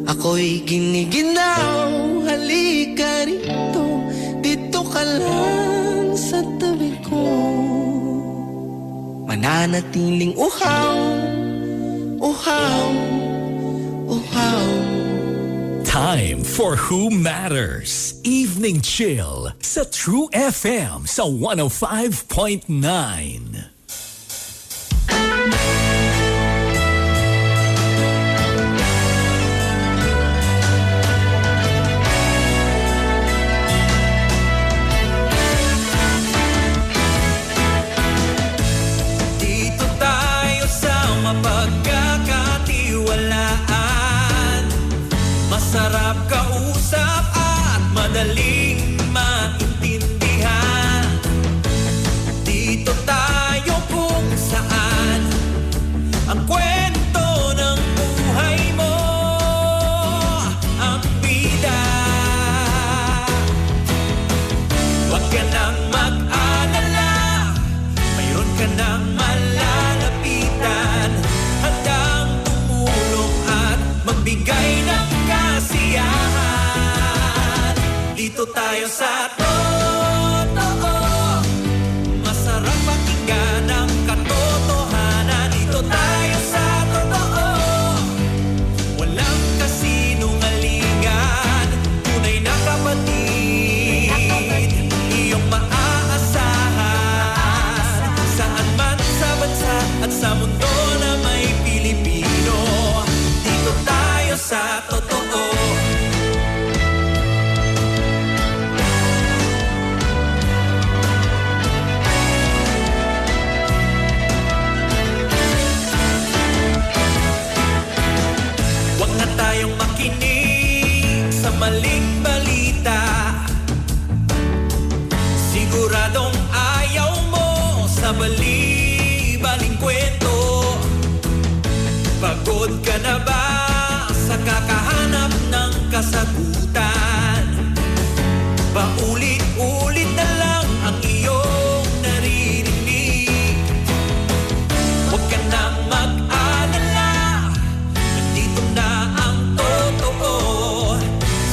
Ako'y giniginaw, halika rito, dito ka lang sa tabi ko. Mananatiling uhaw, uhaw, uhaw. Time for Who Matters. Evening Chill sa True FM sa 105.9. Dito tayo sa mapagkakatiwalaan. Masarap kausap at madaling maintindihan. Dito tayo kung saan ang kwento ng buhay mo ang bida. Huwag ka nang mag-alala, mayroon ka nang malalapitan. Handang tumulong at magbigay ng kasiyahan. Dito tayo sa totoo, masarap pakinggan ang katotohanan. Dito tayo sa totoo, walang kasinungalingan. Tunay na kapatid, iyong maaasahan. Saan man sa bansa at sa mundo na may Pilipino, dito tayo sa totoo. Huwag na tayong makinig sa maling balita. Siguradong ayaw mo sa bali-baling kwento. Pagod ka na ba sa kakahanap ng kasagutan? Paulit-ulit na lang ang iyong naririnig. Huwag ka nang mag-alala, nandito na ang totoo.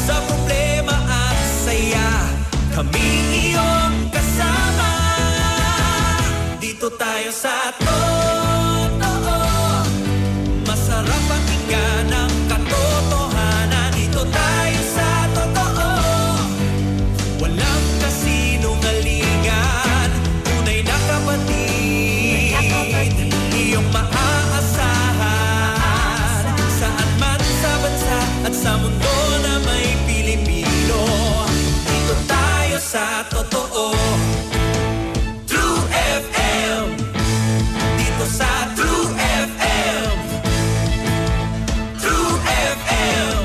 Sa problema at saya, kami iyong kasama. Dito tayo sa totoo, masarap pakinggan ang katotohanan. Dito tayo sa totoo, walang kasinungalingan. Tunay na kapatid, iyong maaasahan. Saan man sa bansa at sa mundo na may Pilipino, dito tayo sa totoo. True FM, dito sa True FM. True FM,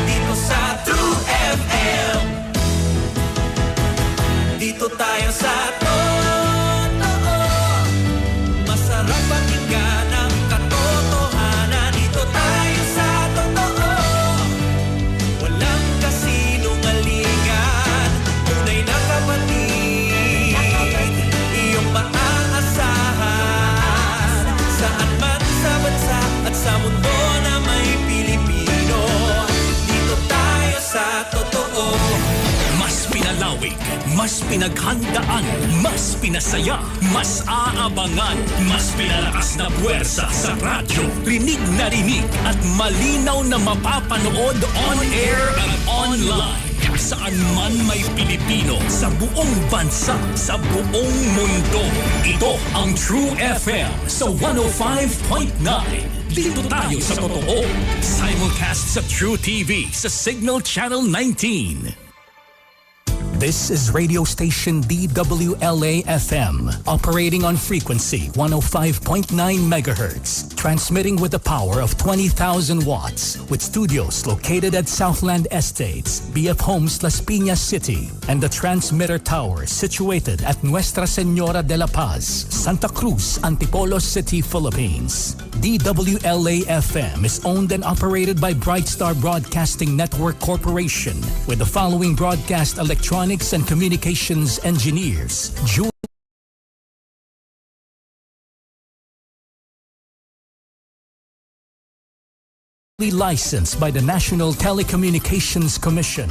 dito sa True FM. Dito tayo sa totoo, masarap pakinggan ang katotohanan. Dito tayo sa totoo, walang kasinungalingan. Tunay na kapatid, iyong maaasahan. Saan man sa bansa at sa mundo na may Pilipino, dito tayo sa totoo. Mas pinalawig, mas pinaghandaan, mas pinasaya, mas aabangan, mas pinalakas na puwersa sa radyo. Rinig na rinig at malinaw na mapapanood on air at online. Saan man may Pilipino, sa buong bansa, sa buong mundo. Ito ang True FM sa 105.9. Dito tayo sa totoo. Simulcast sa True TV sa Signal Channel 19. This is radio station DWLA-FM, operating on frequency 105.9 megahertz, transmitting with a power of 20,000 watts, with studios located at Southland Estates, BF Homes, Las Piñas City, and the transmitter tower situated at Nuestra Señora de la Paz, Santa Cruz, Antipolo City, Philippines. DWLA-FM is owned and operated by Brightstar Broadcasting Network Corporation, with the following broadcast electronics and communications engineers: Licensed by the National Telecommunications Commission,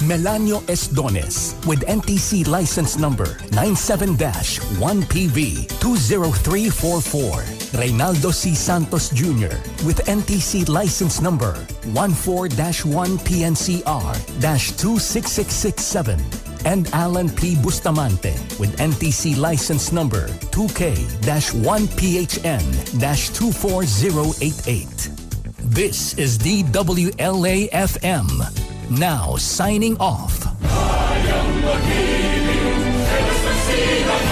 Melanio Esdones with NTC license number 97-1PV20344. Reynaldo C. Santos Jr. with NTC license number 14-1PNCR-26667. And Alan P. Bustamante with NTC license number 2K-1PHN-24088. This is DWLA-FM. Now signing off. Kayang mag-ibig, eres ang sinang